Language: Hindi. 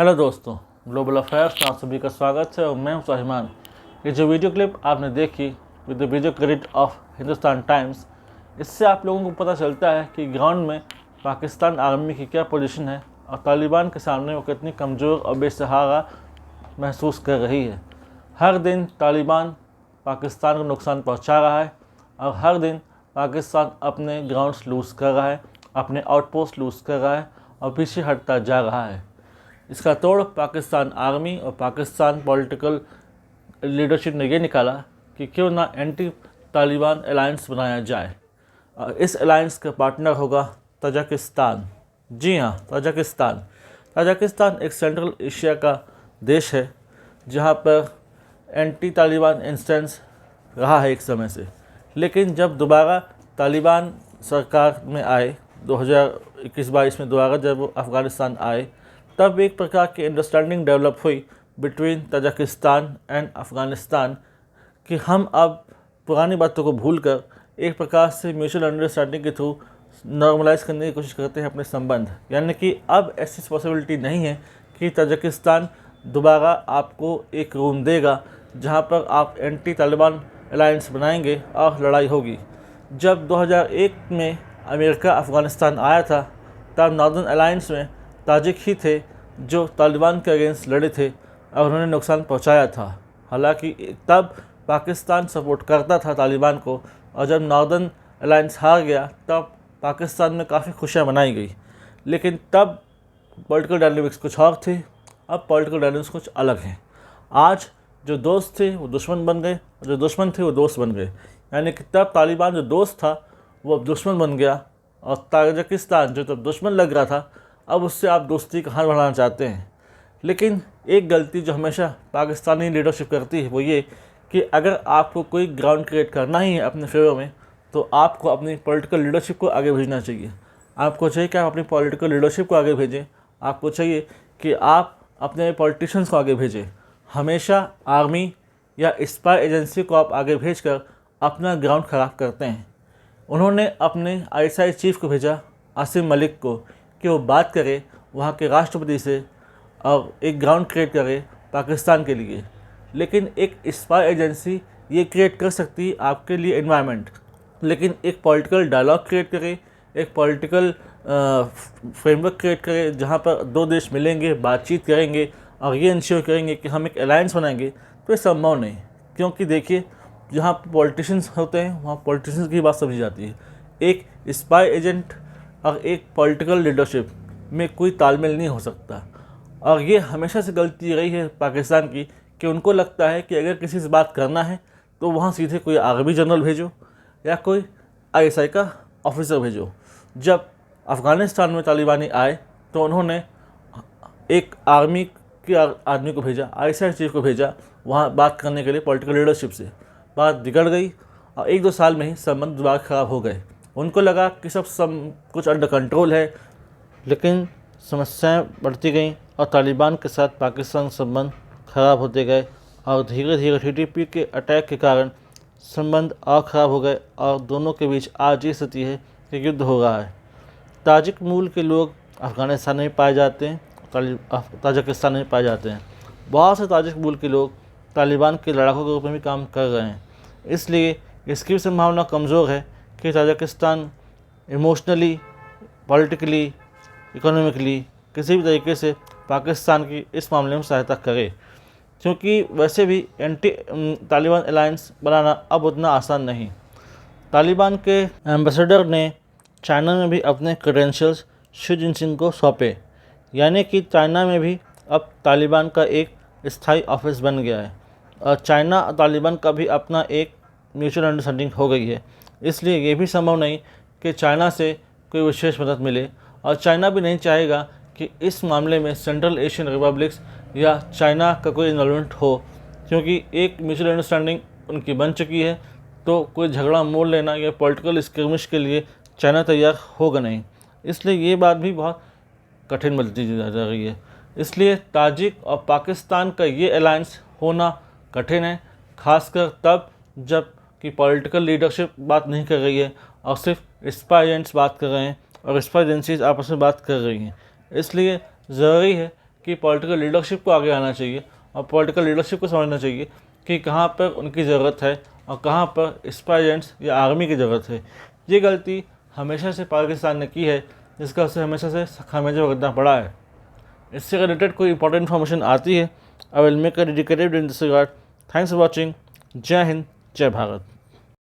हेलो दोस्तों, ग्लोबल अफेयर्स में आप सभी का स्वागत है और मैं हूं साहिमान। ये जो वीडियो क्लिप आपने देखी with the video credit of Hindustan times, इससे आप लोगों को पता चलता है कि ग्राउंड में पाकिस्तान आर्मी की क्या पोजीशन है और तालिबान के सामने वो कितनी कमज़ोर और बेसहारा महसूस कर रही है। हर दिन तालिबान पाकिस्तान को नुकसान पहुँचा रहा है और हर दिन पाकिस्तान अपने ग्राउंड्स लूज़ कर रहा है, अपने आउटपोस्ट लूज़ कर रहा है और पीछे हटता जा रहा है। इसका तोड़ पाकिस्तान आर्मी और पाकिस्तान पॉलिटिकल लीडरशिप ने ये निकाला कि क्यों ना एंटी तालिबान अलायंस बनाया जाए और इस अलायंस का पार्टनर होगा तजाकिस्तान। जी हाँ, तजाकिस्तान एक सेंट्रल एशिया का देश है जहाँ पर एंटी तालिबान इंस्टेंस रहा है एक समय से, लेकिन जब दोबारा तालिबान सरकार में आए 2021-22 में दोबारा जब वो अफ़गानिस्तान आए, तब एक प्रकार की अंडरस्टैंडिंग डेवलप हुई बिटवीन तजाकिस्तान एंड अफ़गानिस्तान कि हम अब पुरानी बातों को भूलकर एक प्रकार से म्यूचुअल अंडरस्टैंडिंग के थ्रू नॉर्मलाइज करने की कोशिश करते हैं अपने संबंध। यानी कि अब ऐसी पॉसिबिलिटी नहीं है कि तजाकिस्तान दोबारा आपको एक रूम देगा जहां पर आप एंटी तालिबान अलायंस बनाएंगे और लड़ाई होगी। जब 2001 में अमेरिका अफ़गानिस्तान आया था, तब नॉर्दर्न अलायंस में ताजिक ही थे जो तालिबान के अगेंस्ट लड़े थे और उन्होंने नुकसान पहुंचाया था। हालांकि तब पाकिस्तान सपोर्ट करता था तालिबान को, और जब नॉर्दर्न अलायंस हार गया तब पाकिस्तान में काफ़ी खुशियां मनाई गई। लेकिन तब पॉलिटिकल डायनामिक्स कुछ और थे, अब पॉलिटिकल डायनामिक्स कुछ अलग हैं। आज जो दोस्त थे वो दुश्मन बन गए और जो दुश्मन थे वो दोस्त बन गए। यानी कि तब तालिबान जो दोस्त था वो अब दुश्मन बन गया और तजाकिस्तान जो तब दुश्मन लग रहा था अब उससे आप दोस्ती का हाथ बढ़ाना चाहते हैं। लेकिन एक गलती जो हमेशा पाकिस्तानी लीडरशिप करती है वो ये कि अगर आपको कोई ग्राउंड क्रिएट करना ही है अपने फेवर में, तो आपको अपनी पॉलिटिकल लीडरशिप को आगे भेजना चाहिए। आपको चाहिए कि आप अपनी पॉलिटिकल लीडरशिप को आगे भेजें, आपको चाहिए कि आप अपने पॉलिटिशियंस को आगे भेजें। हमेशा आर्मी या स्पाई एजेंसी को आप आगे भेजकर अपना ग्राउंड ख़राब करते हैं। उन्होंने अपने ISI चीफ को भेजा आसिम मलिक को कि वो बात करे वहाँ के राष्ट्रपति से और एक ग्राउंड क्रिएट करे पाकिस्तान के लिए। लेकिन एक स्पाई एजेंसी ये क्रिएट कर सकती है आपके लिए एनवायरनमेंट, लेकिन एक पॉलिटिकल डायलॉग क्रिएट करे, एक पॉलिटिकल फ्रेमवर्क क्रिएट करे जहाँ पर दो देश मिलेंगे, बातचीत करेंगे और ये इंश्योर करेंगे कि हम एक अलायंस बनाएंगे, तो ये संभव नहीं। क्योंकि देखिए, जहाँ पॉलिटिशियंस होते हैं वहाँ पॉलिटिशियंस की बात समझी जाती है। एक स्पाई एजेंट और एक पॉलिटिकल लीडरशिप में कोई तालमेल नहीं हो सकता। और ये हमेशा से गलती रही है पाकिस्तान की कि उनको लगता है कि अगर किसी से बात करना है तो वहाँ सीधे कोई आर्मी जनरल भेजो या कोई ISI का ऑफिसर भेजो। जब अफ़गानिस्तान में तालिबानी आए तो उन्होंने एक आर्मी के आदमी को भेजा, ISI चीफ को भेजा वहाँ बात करने के लिए पॉलिटिकल लीडरशिप से। बात बिगड़ गई और 1-2 साल में ही संबंध दोबारा ख़राब हो गए। उनको लगा कि सब कुछ अंडर कंट्रोल है, लेकिन समस्याएं बढ़ती गईं और तालिबान के साथ पाकिस्तान संबंध ख़राब होते गए और धीरे धीरे TTP के अटैक के कारण संबंध और ख़राब हो गए और दोनों के बीच आज ये स्थिति है कि युद्ध हो रहा है। ताजिक मूल के लोग अफ़गानिस्तान में पाए जाते हैं, तजाकिस्तान में पाए जाते हैं। बहुत से ताजिक मूल के लोग तालिबान के लड़ाकों के रूप में भी काम कर रहे हैं। इसलिए इसकी संभावना कमज़ोर है कि तजाकिस्तान इमोशनली, पॉलिटिकली, इकोनॉमिकली किसी भी तरीके से पाकिस्तान की इस मामले में सहायता करे, क्योंकि वैसे भी एंटी तालिबान अलायंस बनाना अब उतना आसान नहीं। तालिबान के एम्बेसडर ने चाइना में भी अपने क्रेडेंशियल्स शी जिनपिंग को सौंपे। यानी कि चाइना में भी अब तालिबान का एक स्थायी ऑफिस बन गया है और चाइना और तालिबान का भी अपना एक म्यूचुअल अंडरस्टैंडिंग हो गई है। इसलिए ये भी संभव नहीं कि चाइना से कोई विशेष मदद मिले, और चाइना भी नहीं चाहेगा कि इस मामले में सेंट्रल एशियन रिपब्लिक्स या चाइना का कोई इन्वॉल्वमेंट हो, क्योंकि एक म्यूचुअल अंडरस्टैंडिंग उनकी बन चुकी है। तो कोई झगड़ा मोड़ लेना या पॉलिटिकल स्किर्मिश के लिए चाइना तैयार होगा नहीं। इसलिए ये बात भी बहुत कठिन बनती जा रही है। इसलिए ताजिक और पाकिस्तान का ये अलायंस होना कठिन है, खासकर तब जब कि पॉलिटिकल लीडरशिप बात नहीं कर रही है और सिर्फ स्पाई एजेंट्स बात कर रहे हैं और स्पाई एजेंसीज आपस में बात कर रही हैं। इसलिए ज़रूरी है कि पॉलिटिकल लीडरशिप को आगे आना चाहिए और पॉलिटिकल लीडरशिप को समझना चाहिए कि कहाँ पर उनकी ज़रूरत है और कहाँ पर स्पाई एजेंट्स या आर्मी की ज़रूरत है। ये गलती हमेशा से पाकिस्तान ने की है, जिसका उसे हमेशा से खामियाजा भुगतना पड़ा है। इससे रिलेटेड कोई इंपॉर्टेंट इन्फॉर्मेशन आती है, I will make a dedicated in this regard. Thanks for watching. जय हिंद, जय भारत।